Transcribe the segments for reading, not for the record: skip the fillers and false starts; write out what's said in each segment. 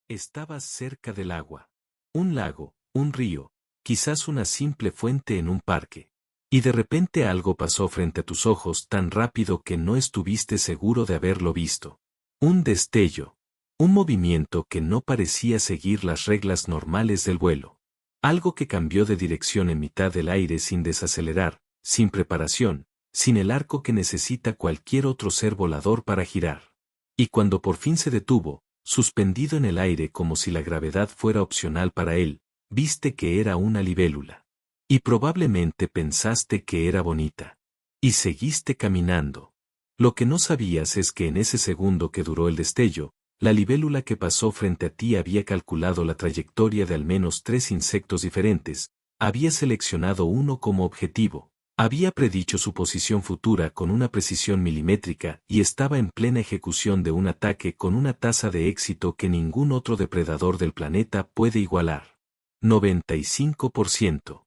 Estabas cerca del agua. Un lago, un río, quizás una simple fuente en un parque. Y de repente algo pasó frente a tus ojos tan rápido que no estuviste seguro de haberlo visto. Un destello. Un movimiento que no parecía seguir las reglas normales del vuelo. Algo que cambió de dirección en mitad del aire sin desacelerar, sin preparación, sin el arco que necesita cualquier otro ser volador para girar. Y cuando por fin se detuvo, suspendido en el aire como si la gravedad fuera opcional para él, viste que era una libélula. Y probablemente pensaste que era bonita. Y seguiste caminando. Lo que no sabías es que en ese segundo que duró el destello, la libélula que pasó frente a ti había calculado la trayectoria de al menos 3 insectos diferentes, había seleccionado uno como objetivo, había predicho su posición futura con una precisión milimétrica y estaba en plena ejecución de un ataque con una tasa de éxito que ningún otro depredador del planeta puede igualar. 95%.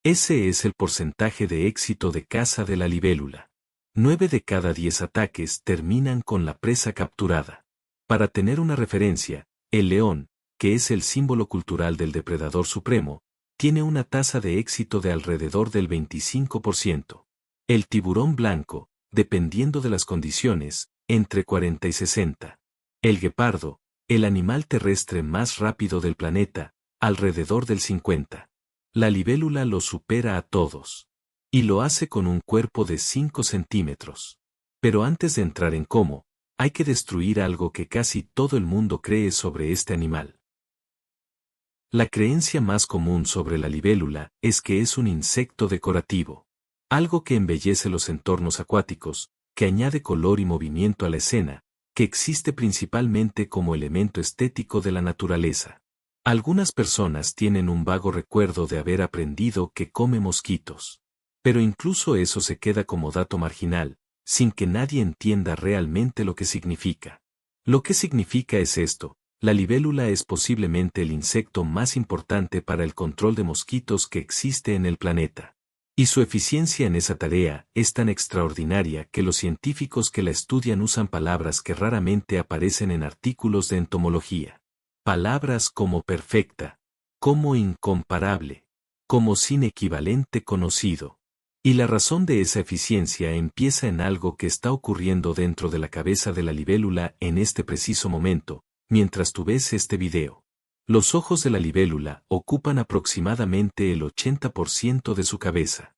Ese es el porcentaje de éxito de caza de la libélula. 9 de cada 10 ataques terminan con la presa capturada. Para tener una referencia, el león, que es el símbolo cultural del depredador supremo, tiene una tasa de éxito de alrededor del 25%. El tiburón blanco, dependiendo de las condiciones, entre 40 y 60. El guepardo, el animal terrestre más rápido del planeta, alrededor del 50. La libélula lo supera a todos. Y lo hace con un cuerpo de 5 centímetros. Pero antes de entrar en cómo, hay que destruir algo que casi todo el mundo cree sobre este animal. La creencia más común sobre la libélula es que es un insecto decorativo. Algo que embellece los entornos acuáticos, que añade color y movimiento a la escena, que existe principalmente como elemento estético de la naturaleza. Algunas personas tienen un vago recuerdo de haber aprendido que come mosquitos. Pero incluso eso se queda como dato marginal, sin que nadie entienda realmente lo que significa. Lo que significa es esto: la libélula es posiblemente el insecto más importante para el control de mosquitos que existe en el planeta. Y su eficiencia en esa tarea es tan extraordinaria que los científicos que la estudian usan palabras que raramente aparecen en artículos de entomología. Palabras como perfecta, como incomparable, como sin equivalente conocido. Y la razón de esa eficiencia empieza en algo que está ocurriendo dentro de la cabeza de la libélula en este preciso momento, mientras tú ves este video. Los ojos de la libélula ocupan aproximadamente el 80% de su cabeza.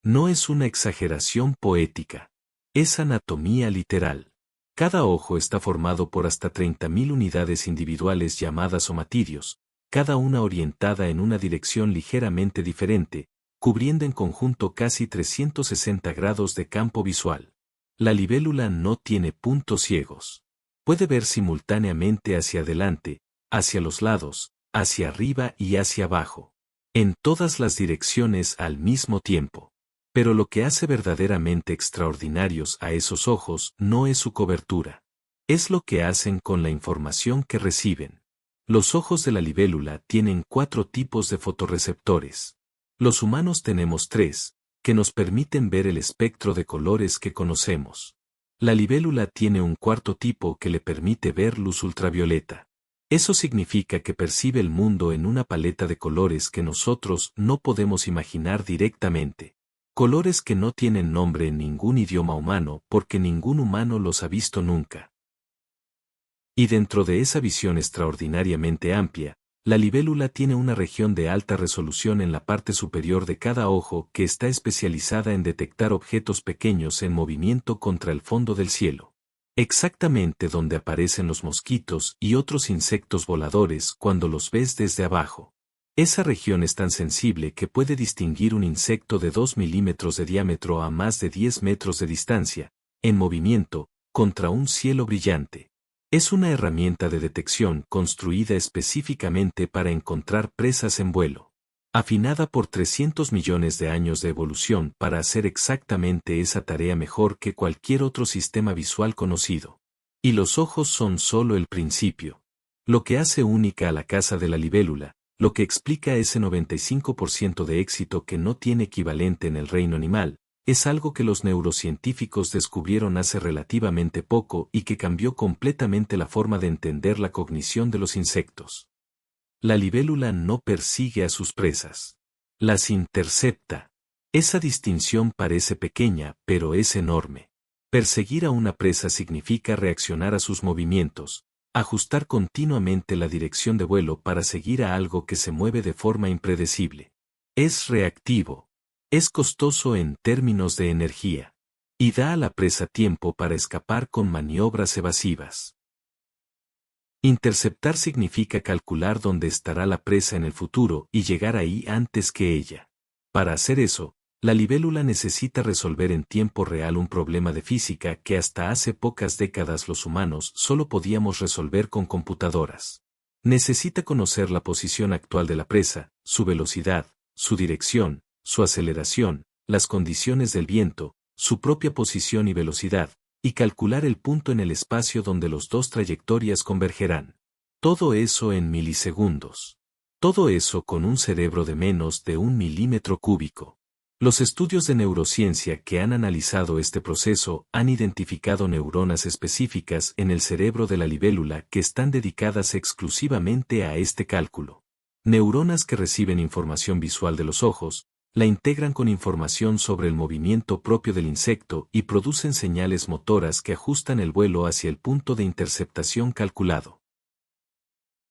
No es una exageración poética. Es anatomía literal. Cada ojo está formado por hasta 30.000 unidades individuales llamadas somatidios, cada una orientada en una dirección ligeramente diferente, cubriendo en conjunto casi 360 grados de campo visual. La libélula no tiene puntos ciegos. Puede ver simultáneamente hacia adelante, hacia los lados, hacia arriba y hacia abajo. En todas las direcciones al mismo tiempo. Pero lo que hace verdaderamente extraordinarios a esos ojos no es su cobertura. Es lo que hacen con la información que reciben. Los ojos de la libélula tienen 4 tipos de fotorreceptores. Los humanos tenemos 3, que nos permiten ver el espectro de colores que conocemos. La libélula tiene un 4º tipo que le permite ver luz ultravioleta. Eso significa que percibe el mundo en una paleta de colores que nosotros no podemos imaginar directamente. Colores que no tienen nombre en ningún idioma humano porque ningún humano los ha visto nunca. Y dentro de esa visión extraordinariamente amplia, la libélula tiene una región de alta resolución en la parte superior de cada ojo que está especializada en detectar objetos pequeños en movimiento contra el fondo del cielo. Exactamente donde aparecen los mosquitos y otros insectos voladores cuando los ves desde abajo. Esa región es tan sensible que puede distinguir un insecto de 2 milímetros de diámetro a más de 10 metros de distancia, en movimiento, contra un cielo brillante. Es una herramienta de detección construida específicamente para encontrar presas en vuelo. Afinada por 300 millones de años de evolución para hacer exactamente esa tarea mejor que cualquier otro sistema visual conocido. Y los ojos son solo el principio. Lo que hace única a la caza de la libélula, lo que explica ese 95% de éxito que no tiene equivalente en el reino animal, es algo que los neurocientíficos descubrieron hace relativamente poco y que cambió completamente la forma de entender la cognición de los insectos. La libélula no persigue a sus presas. Las intercepta. Esa distinción parece pequeña, pero es enorme. Perseguir a una presa significa reaccionar a sus movimientos, ajustar continuamente la dirección de vuelo para seguir a algo que se mueve de forma impredecible. Es reactivo. Es costoso en términos de energía. Y da a la presa tiempo para escapar con maniobras evasivas. Interceptar significa calcular dónde estará la presa en el futuro y llegar ahí antes que ella. Para hacer eso, la libélula necesita resolver en tiempo real un problema de física que hasta hace pocas décadas los humanos solo podíamos resolver con computadoras. Necesita conocer la posición actual de la presa, su velocidad, su dirección, su aceleración, las condiciones del viento, su propia posición y velocidad, y calcular el punto en el espacio donde las dos trayectorias convergerán. Todo eso en milisegundos. Todo eso con un cerebro de menos de 1 milímetro cúbico. Los estudios de neurociencia que han analizado este proceso han identificado neuronas específicas en el cerebro de la libélula que están dedicadas exclusivamente a este cálculo. Neuronas que reciben información visual de los ojos, la integran con información sobre el movimiento propio del insecto y producen señales motoras que ajustan el vuelo hacia el punto de interceptación calculado.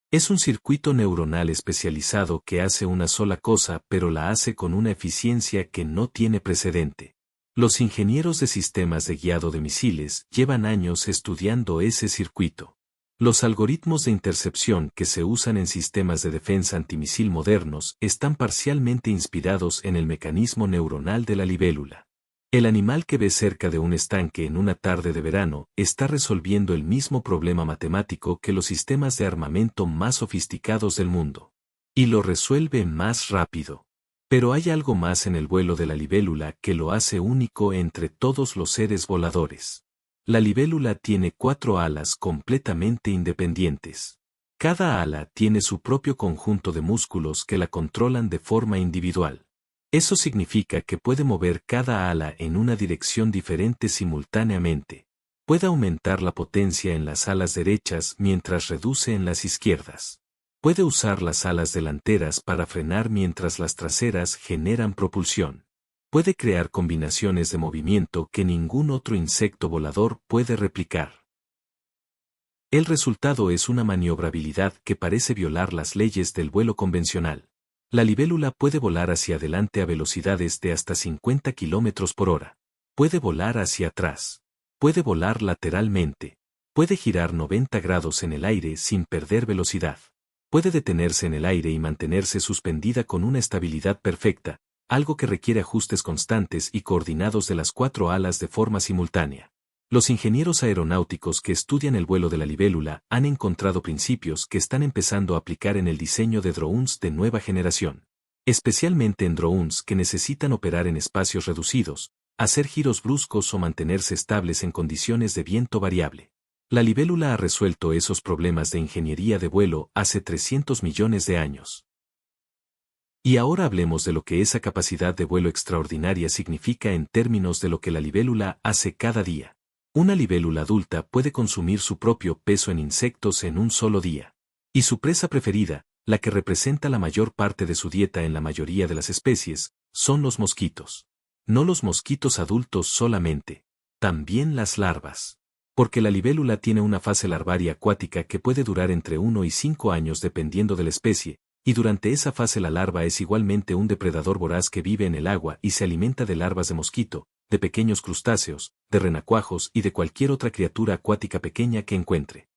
Es un circuito neuronal especializado que hace una sola cosa pero la hace con una eficiencia que no tiene precedente. Los ingenieros de sistemas de guiado de misiles llevan años estudiando ese circuito. Los algoritmos de intercepción que se usan en sistemas de defensa antimisil modernos están parcialmente inspirados en el mecanismo neuronal de la libélula. El animal que ve cerca de un estanque en una tarde de verano está resolviendo el mismo problema matemático que los sistemas de armamento más sofisticados del mundo. Y lo resuelve más rápido. Pero hay algo más en el vuelo de la libélula que lo hace único entre todos los seres voladores. La libélula tiene 4 alas completamente independientes. Cada ala tiene su propio conjunto de músculos que la controlan de forma individual. Eso significa que puede mover cada ala en una dirección diferente simultáneamente. Puede aumentar la potencia en las alas derechas mientras reduce en las izquierdas. Puede usar las alas delanteras para frenar mientras las traseras generan propulsión. Puede crear combinaciones de movimiento que ningún otro insecto volador puede replicar. El resultado es una maniobrabilidad que parece violar las leyes del vuelo convencional. La libélula puede volar hacia adelante a velocidades de hasta 50 km por hora. Puede volar hacia atrás. Puede volar lateralmente. Puede girar 90 grados en el aire sin perder velocidad. Puede detenerse en el aire y mantenerse suspendida con una estabilidad perfecta, algo que requiere ajustes constantes y coordinados de las 4 alas de forma simultánea. Los ingenieros aeronáuticos que estudian el vuelo de la libélula han encontrado principios que están empezando a aplicar en el diseño de drones de nueva generación. Especialmente en drones que necesitan operar en espacios reducidos, hacer giros bruscos o mantenerse estables en condiciones de viento variable. La libélula ha resuelto esos problemas de ingeniería de vuelo hace 300 millones de años. Y ahora hablemos de lo que esa capacidad de vuelo extraordinaria significa en términos de lo que la libélula hace cada día. Una libélula adulta puede consumir su propio peso en insectos en un solo día. Y su presa preferida, la que representa la mayor parte de su dieta en la mayoría de las especies, son los mosquitos. No los mosquitos adultos solamente, también las larvas. Porque la libélula tiene una fase larvaria acuática que puede durar entre 1 y 5 años dependiendo de la especie, y durante esa fase la larva es igualmente un depredador voraz que vive en el agua y se alimenta de larvas de mosquito, de pequeños crustáceos, de renacuajos y de cualquier otra criatura acuática pequeña que encuentre.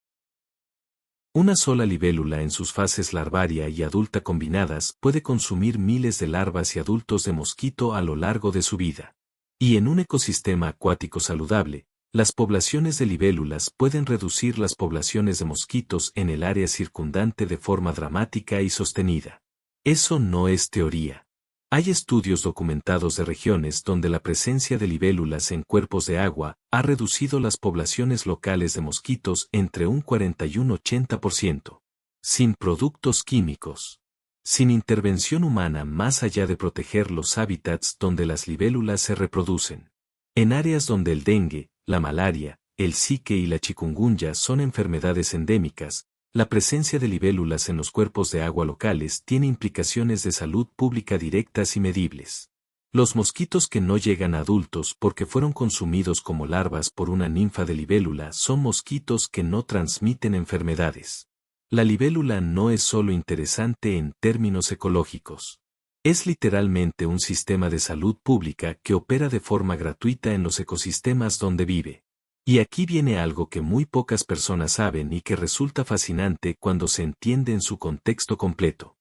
Una sola libélula en sus fases larvaria y adulta combinadas puede consumir miles de larvas y adultos de mosquito a lo largo de su vida. Y en un ecosistema acuático saludable, las poblaciones de libélulas pueden reducir las poblaciones de mosquitos en el área circundante de forma dramática y sostenida. Eso no es teoría. Hay estudios documentados de regiones donde la presencia de libélulas en cuerpos de agua ha reducido las poblaciones locales de mosquitos entre un 40 y un 80%. Sin productos químicos. sin intervención humana más allá de proteger los hábitats donde las libélulas se reproducen. En áreas donde el dengue, la malaria, el zika y la chikungunya son enfermedades endémicas, la presencia de libélulas en los cuerpos de agua locales tiene implicaciones de salud pública directas y medibles. Los mosquitos que no llegan a adultos porque fueron consumidos como larvas por una ninfa de libélula son mosquitos que no transmiten enfermedades. La libélula no es solo interesante en términos ecológicos. Es literalmente un sistema de salud pública que opera de forma gratuita en los ecosistemas donde vive. Y aquí viene algo que muy pocas personas saben y que resulta fascinante cuando se entiende en su contexto completo.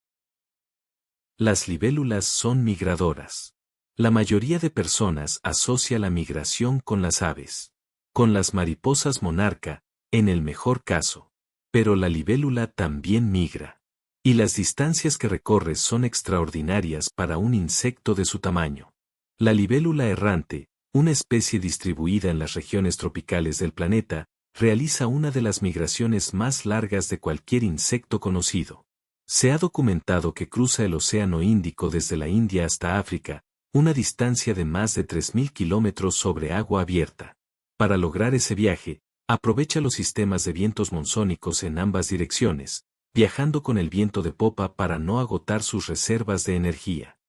Las libélulas son migradoras. La mayoría de personas asocia la migración con las aves. Con las mariposas monarca, en el mejor caso. Pero la libélula también migra. Y las distancias que recorre son extraordinarias para un insecto de su tamaño. La libélula errante, una especie distribuida en las regiones tropicales del planeta, realiza una de las migraciones más largas de cualquier insecto conocido. Se ha documentado que cruza el Océano Índico desde la India hasta África, una distancia de más de 3.000 kilómetros sobre agua abierta. Para lograr ese viaje, aprovecha los sistemas de vientos monzónicos en ambas direcciones, viajando con el viento de popa para no agotar sus reservas de energía.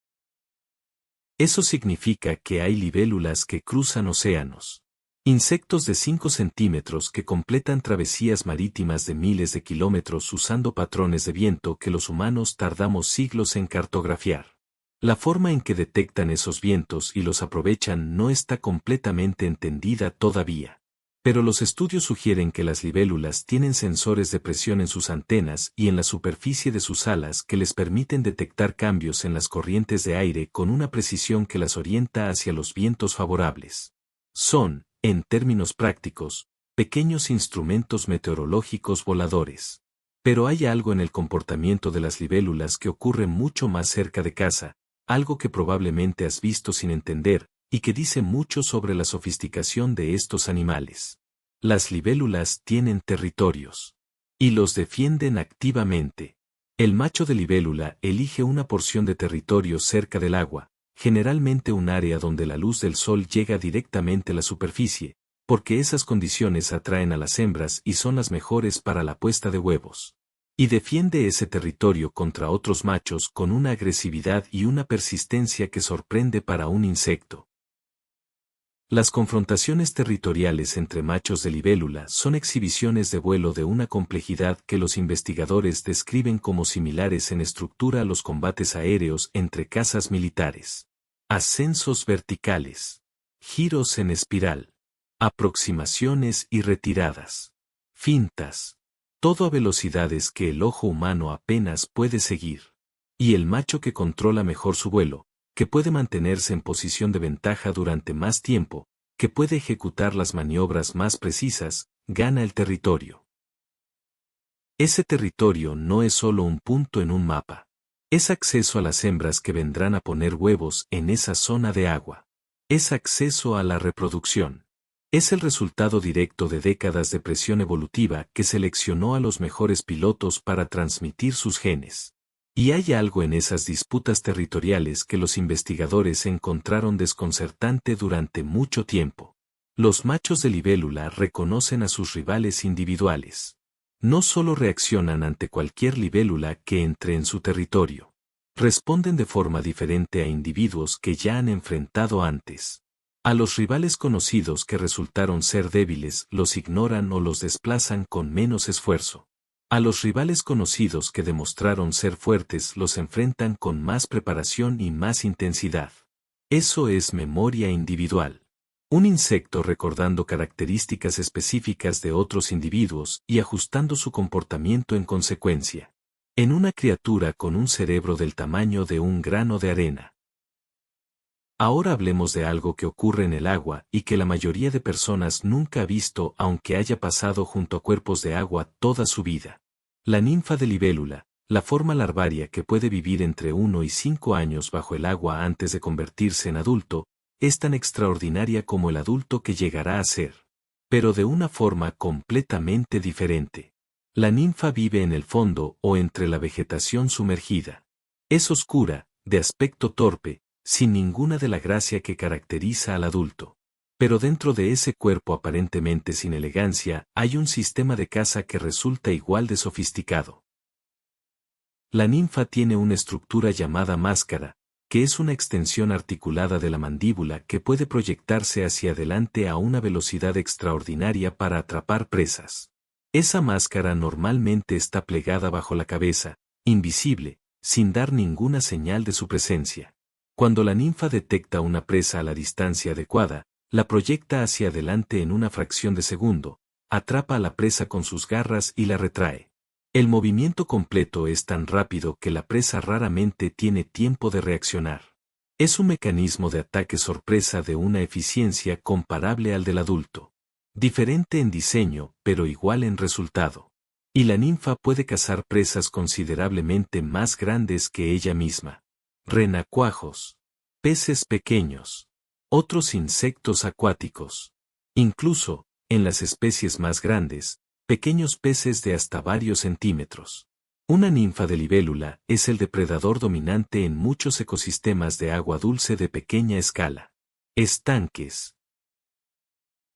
Eso significa que hay libélulas que cruzan océanos. Insectos de 5 centímetros que completan travesías marítimas de miles de kilómetros usando patrones de viento que los humanos tardamos siglos en cartografiar. La forma en que detectan esos vientos y los aprovechan no está completamente entendida todavía. Pero los estudios sugieren que las libélulas tienen sensores de presión en sus antenas y en la superficie de sus alas que les permiten detectar cambios en las corrientes de aire con una precisión que las orienta hacia los vientos favorables. Son, en términos prácticos, pequeños instrumentos meteorológicos voladores. Pero hay algo en el comportamiento de las libélulas que ocurre mucho más cerca de casa, algo que probablemente has visto sin entender, y que dice mucho sobre la sofisticación de estos animales. Las libélulas tienen territorios. Y los defienden activamente. El macho de libélula elige una porción de territorio cerca del agua, generalmente un área donde la luz del sol llega directamente a la superficie, porque esas condiciones atraen a las hembras y son las mejores para la puesta de huevos. Y defiende ese territorio contra otros machos con una agresividad y una persistencia que sorprende para un insecto. Las confrontaciones territoriales entre machos de libélula son exhibiciones de vuelo de una complejidad que los investigadores describen como similares en estructura a los combates aéreos entre cazas militares. Ascensos verticales. Giros en espiral. Aproximaciones y retiradas. Fintas. Todo a velocidades que el ojo humano apenas puede seguir. Y el macho que controla mejor su vuelo, que puede mantenerse en posición de ventaja durante más tiempo, que puede ejecutar las maniobras más precisas, gana el territorio. Ese territorio no es solo un punto en un mapa. Es acceso a las hembras que vendrán a poner huevos en esa zona de agua. Es acceso a la reproducción. Es el resultado directo de décadas de presión evolutiva que seleccionó a los mejores pilotos para transmitir sus genes. Y hay algo en esas disputas territoriales que los investigadores encontraron desconcertante durante mucho tiempo. Los machos de libélula reconocen a sus rivales individuales. No solo reaccionan ante cualquier libélula que entre en su territorio. Responden de forma diferente a individuos que ya han enfrentado antes. A los rivales conocidos que resultaron ser débiles los ignoran o los desplazan con menos esfuerzo. A los rivales conocidos que demostraron ser fuertes los enfrentan con más preparación y más intensidad. Eso es memoria individual. Un insecto recordando características específicas de otros individuos y ajustando su comportamiento en consecuencia. En una criatura con un cerebro del tamaño de un grano de arena. Ahora hablemos de algo que ocurre en el agua y que la mayoría de personas nunca ha visto aunque haya pasado junto a cuerpos de agua toda su vida. La ninfa de libélula, la forma larvaria que puede vivir entre 1 y 5 años bajo el agua antes de convertirse en adulto, es tan extraordinaria como el adulto que llegará a ser. Pero de una forma completamente diferente. La ninfa vive en el fondo o entre la vegetación sumergida. Es oscura, de aspecto torpe, sin ninguna de la gracia que caracteriza al adulto. Pero dentro de ese cuerpo aparentemente sin elegancia hay un sistema de caza que resulta igual de sofisticado. La ninfa tiene una estructura llamada máscara, que es una extensión articulada de la mandíbula que puede proyectarse hacia adelante a una velocidad extraordinaria para atrapar presas. Esa máscara normalmente está plegada bajo la cabeza, invisible, sin dar ninguna señal de su presencia. Cuando la ninfa detecta una presa a la distancia adecuada, la proyecta hacia adelante en una fracción de segundo, atrapa a la presa con sus garras y la retrae. El movimiento completo es tan rápido que la presa raramente tiene tiempo de reaccionar. Es un mecanismo de ataque sorpresa de una eficiencia comparable al del adulto. Diferente en diseño, pero igual en resultado. Y la ninfa puede cazar presas considerablemente más grandes que ella misma. Renacuajos. Peces pequeños. Otros insectos acuáticos. Incluso, en las especies más grandes, pequeños peces de hasta varios centímetros. Una ninfa de libélula es el depredador dominante en muchos ecosistemas de agua dulce de pequeña escala. Estanques.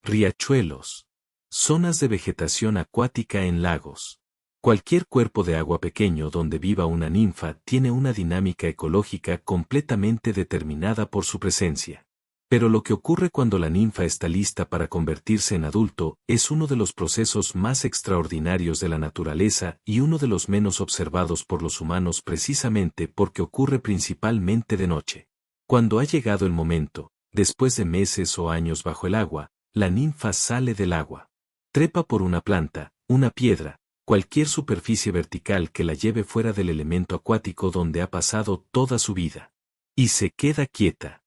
Riachuelos. Zonas de vegetación acuática en lagos. Cualquier cuerpo de agua pequeño donde viva una ninfa tiene una dinámica ecológica completamente determinada por su presencia. Pero lo que ocurre cuando la ninfa está lista para convertirse en adulto es uno de los procesos más extraordinarios de la naturaleza y uno de los menos observados por los humanos precisamente porque ocurre principalmente de noche. Cuando ha llegado el momento, después de meses o años bajo el agua, la ninfa sale del agua. Trepa por una planta, una piedra, cualquier superficie vertical que la lleve fuera del elemento acuático donde ha pasado toda su vida. Y se queda quieta.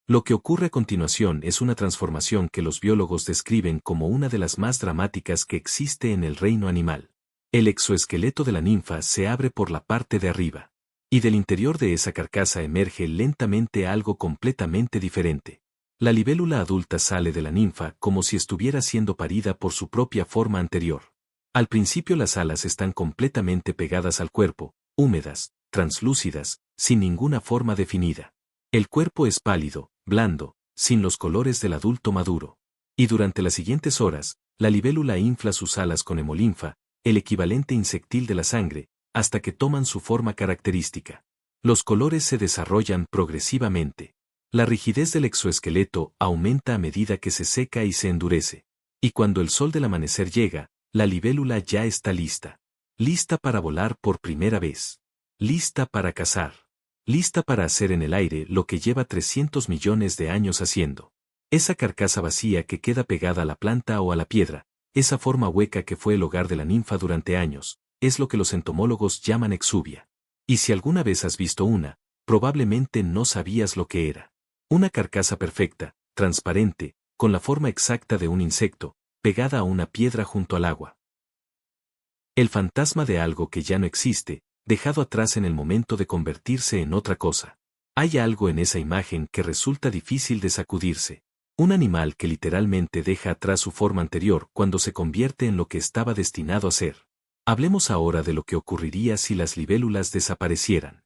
Lo que ocurre a continuación es una transformación que los biólogos describen como una de las más dramáticas que existe en el reino animal. El exoesqueleto de la ninfa se abre por la parte de arriba. Y del interior de esa carcasa emerge lentamente algo completamente diferente. La libélula adulta sale de la ninfa como si estuviera siendo parida por su propia forma anterior. Al principio las alas están completamente pegadas al cuerpo, húmedas, translúcidas, sin ninguna forma definida. El cuerpo es pálido, blando, sin los colores del adulto maduro. Y durante las siguientes horas, la libélula infla sus alas con hemolinfa, el equivalente insectil de la sangre, hasta que toman su forma característica. Los colores se desarrollan progresivamente. La rigidez del exoesqueleto aumenta a medida que se seca y se endurece. Y cuando el sol del amanecer llega, la libélula ya está lista. Lista para volar por primera vez. Lista para cazar. Lista para hacer en el aire lo que lleva 300 millones de años haciendo. Esa carcasa vacía que queda pegada a la planta o a la piedra, esa forma hueca que fue el hogar de la ninfa durante años, es lo que los entomólogos llaman exuvia. Y si alguna vez has visto una, probablemente no sabías lo que era. Una carcasa perfecta, transparente, con la forma exacta de un insecto, pegada a una piedra junto al agua. El fantasma de algo que ya no existe, dejado atrás en el momento de convertirse en otra cosa. Hay algo en esa imagen que resulta difícil de sacudirse. Un animal que literalmente deja atrás su forma anterior cuando se convierte en lo que estaba destinado a ser. Hablemos ahora de lo que ocurriría si las libélulas desaparecieran.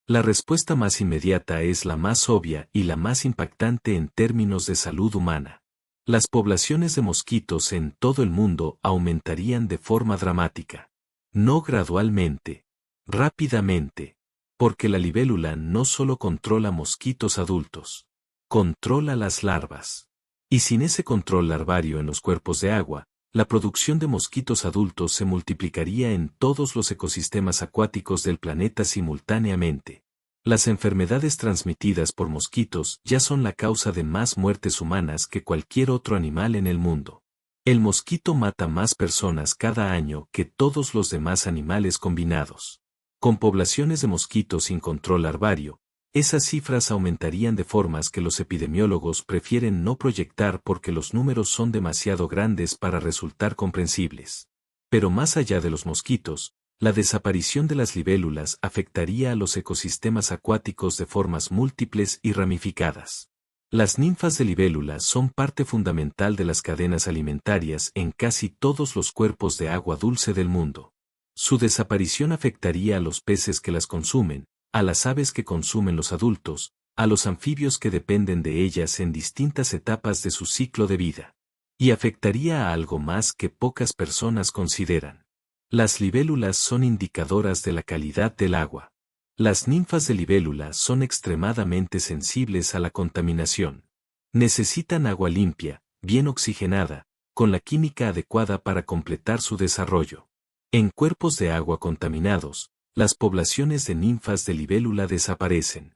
La respuesta más inmediata es la más obvia y la más impactante en términos de salud humana. Las poblaciones de mosquitos en todo el mundo aumentarían de forma dramática. No gradualmente, rápidamente, porque la libélula no solo controla mosquitos adultos, controla las larvas. Y sin ese control larvario en los cuerpos de agua, la producción de mosquitos adultos se multiplicaría en todos los ecosistemas acuáticos del planeta simultáneamente. Las enfermedades transmitidas por mosquitos ya son la causa de más muertes humanas que cualquier otro animal en el mundo. El mosquito mata más personas cada año que todos los demás animales combinados. Con poblaciones de mosquitos sin control larvario, esas cifras aumentarían de formas que los epidemiólogos prefieren no proyectar porque los números son demasiado grandes para resultar comprensibles. Pero más allá de los mosquitos, la desaparición de las libélulas afectaría a los ecosistemas acuáticos de formas múltiples y ramificadas. Las ninfas de libélula son parte fundamental de las cadenas alimentarias en casi todos los cuerpos de agua dulce del mundo. Su desaparición afectaría a los peces que las consumen, a las aves que consumen los adultos, a los anfibios que dependen de ellas en distintas etapas de su ciclo de vida. Y afectaría a algo más que pocas personas consideran. Las libélulas son indicadoras de la calidad del agua. Las ninfas de libélula son extremadamente sensibles a la contaminación. Necesitan agua limpia, bien oxigenada, con la química adecuada para completar su desarrollo. En cuerpos de agua contaminados, las poblaciones de ninfas de libélula desaparecen.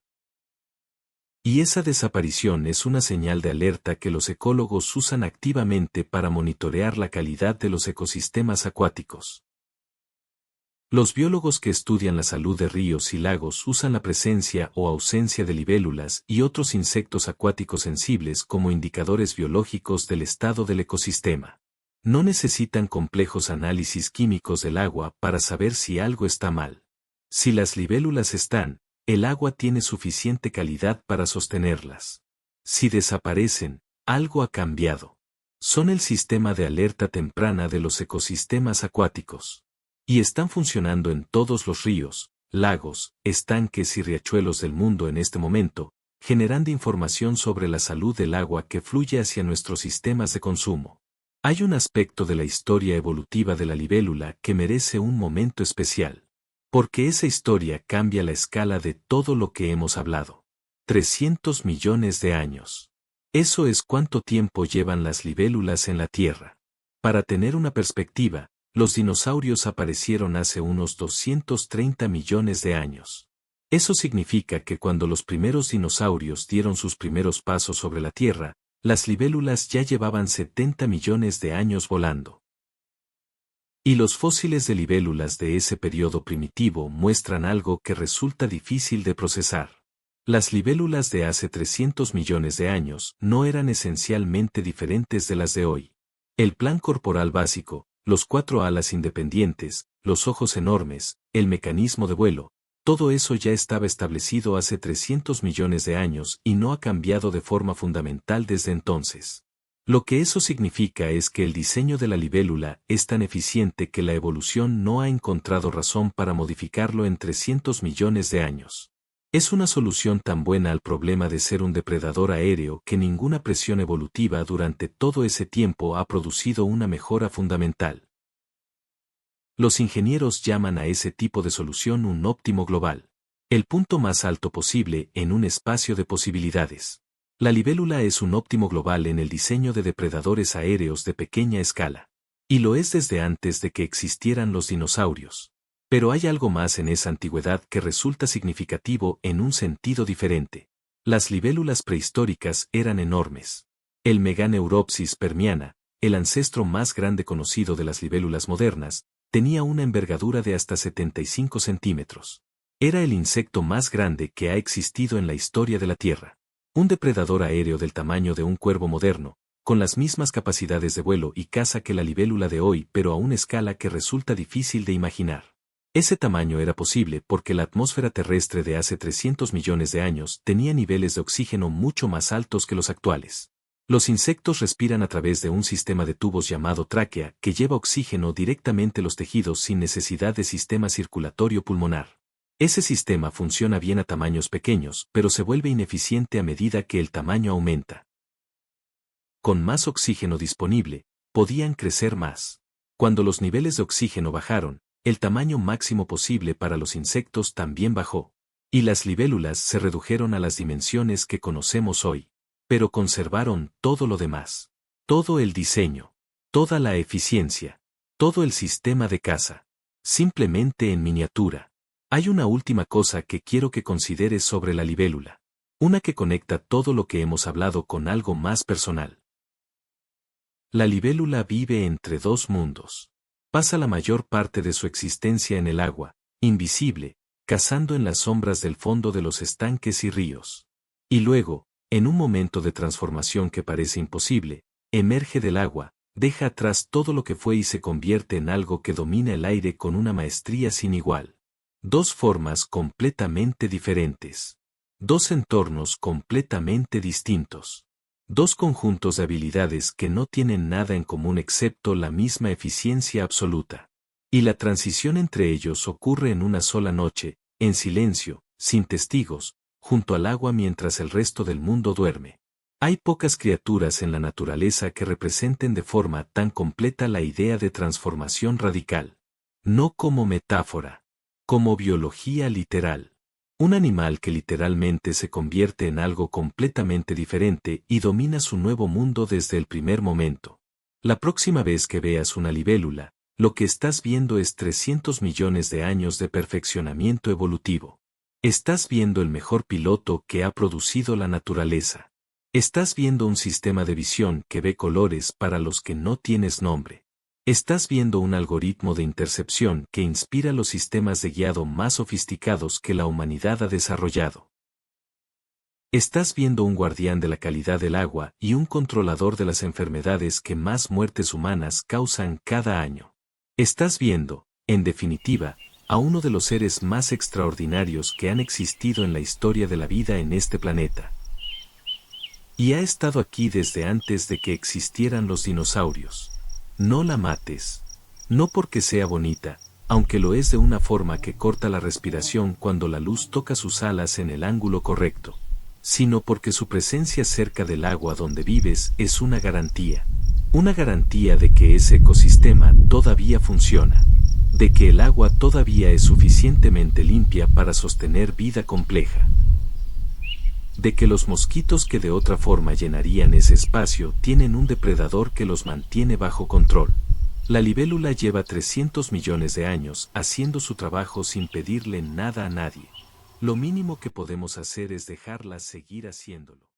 Y esa desaparición es una señal de alerta que los ecólogos usan activamente para monitorear la calidad de los ecosistemas acuáticos. Los biólogos que estudian la salud de ríos y lagos usan la presencia o ausencia de libélulas y otros insectos acuáticos sensibles como indicadores biológicos del estado del ecosistema. No necesitan complejos análisis químicos del agua para saber si algo está mal. Si las libélulas están, el agua tiene suficiente calidad para sostenerlas. Si desaparecen, algo ha cambiado. Son el sistema de alerta temprana de los ecosistemas acuáticos. Y están funcionando en todos los ríos, lagos, estanques y riachuelos del mundo en este momento, generando información sobre la salud del agua que fluye hacia nuestros sistemas de consumo. Hay un aspecto de la historia evolutiva de la libélula que merece un momento especial. Porque esa historia cambia la escala de todo lo que hemos hablado. 300 millones de años. Eso es cuánto tiempo llevan las libélulas en la Tierra. Para tener una perspectiva, los dinosaurios aparecieron hace unos 230 millones de años. Eso significa que cuando los primeros dinosaurios dieron sus primeros pasos sobre la Tierra, las libélulas ya llevaban 70 millones de años volando. Y los fósiles de libélulas de ese periodo primitivo muestran algo que resulta difícil de procesar. Las libélulas de hace 300 millones de años no eran esencialmente diferentes de las de hoy. El plan corporal básico, los 4 alas independientes, los ojos enormes, el mecanismo de vuelo, todo eso ya estaba establecido hace 300 millones de años y no ha cambiado de forma fundamental desde entonces. Lo que eso significa es que el diseño de la libélula es tan eficiente que la evolución no ha encontrado razón para modificarlo en 300 millones de años. Es una solución tan buena al problema de ser un depredador aéreo que ninguna presión evolutiva durante todo ese tiempo ha producido una mejora fundamental. Los ingenieros llaman a ese tipo de solución un óptimo global. El punto más alto posible en un espacio de posibilidades. La libélula es un óptimo global en el diseño de depredadores aéreos de pequeña escala. Y lo es desde antes de que existieran los dinosaurios. Pero hay algo más en esa antigüedad que resulta significativo en un sentido diferente. Las libélulas prehistóricas eran enormes. El Meganeuropsis permiana, el ancestro más grande conocido de las libélulas modernas, tenía una envergadura de hasta 75 centímetros. Era el insecto más grande que ha existido en la historia de la Tierra. Un depredador aéreo del tamaño de un cuervo moderno, con las mismas capacidades de vuelo y caza que la libélula de hoy, pero a una escala que resulta difícil de imaginar. Ese tamaño era posible porque la atmósfera terrestre de hace 300 millones de años tenía niveles de oxígeno mucho más altos que los actuales. Los insectos respiran a través de un sistema de tubos llamado tráquea que lleva oxígeno directamente a los tejidos sin necesidad de sistema circulatorio pulmonar. Ese sistema funciona bien a tamaños pequeños, pero se vuelve ineficiente a medida que el tamaño aumenta. Con más oxígeno disponible, podían crecer más. Cuando los niveles de oxígeno bajaron, el tamaño máximo posible para los insectos también bajó. Y las libélulas se redujeron a las dimensiones que conocemos hoy. Pero conservaron todo lo demás. Todo el diseño. Toda la eficiencia. Todo el sistema de caza. Simplemente en miniatura. Hay una última cosa que quiero que consideres sobre la libélula. Una que conecta todo lo que hemos hablado con algo más personal. La libélula vive entre dos mundos. Pasa la mayor parte de su existencia en el agua, invisible, cazando en las sombras del fondo de los estanques y ríos. Y luego, en un momento de transformación que parece imposible, emerge del agua, deja atrás todo lo que fue y se convierte en algo que domina el aire con una maestría sin igual. Dos formas completamente diferentes. Dos entornos completamente distintos. Dos conjuntos de habilidades que no tienen nada en común excepto la misma eficiencia absoluta. Y la transición entre ellos ocurre en una sola noche, en silencio, sin testigos, junto al agua mientras el resto del mundo duerme. Hay pocas criaturas en la naturaleza que representen de forma tan completa la idea de transformación radical. No como metáfora, como biología literal. Un animal que literalmente se convierte en algo completamente diferente y domina su nuevo mundo desde el primer momento. La próxima vez que veas una libélula, lo que estás viendo es 300 millones de años de perfeccionamiento evolutivo. Estás viendo el mejor piloto que ha producido la naturaleza. Estás viendo un sistema de visión que ve colores para los que no tienes nombre. Estás viendo un algoritmo de intercepción que inspira los sistemas de guiado más sofisticados que la humanidad ha desarrollado. Estás viendo un guardián de la calidad del agua y un controlador de las enfermedades que más muertes humanas causan cada año. Estás viendo, en definitiva, a uno de los seres más extraordinarios que han existido en la historia de la vida en este planeta. Y ha estado aquí desde antes de que existieran los dinosaurios. No la mates. No porque sea bonita, aunque lo es de una forma que corta la respiración cuando la luz toca sus alas en el ángulo correcto, sino porque su presencia cerca del agua donde vives es una garantía de que ese ecosistema todavía funciona, de que el agua todavía es suficientemente limpia para sostener vida compleja, de que los mosquitos que de otra forma llenarían ese espacio tienen un depredador que los mantiene bajo control. La libélula lleva 300 millones de años haciendo su trabajo sin pedirle nada a nadie. Lo mínimo que podemos hacer es dejarla seguir haciéndolo.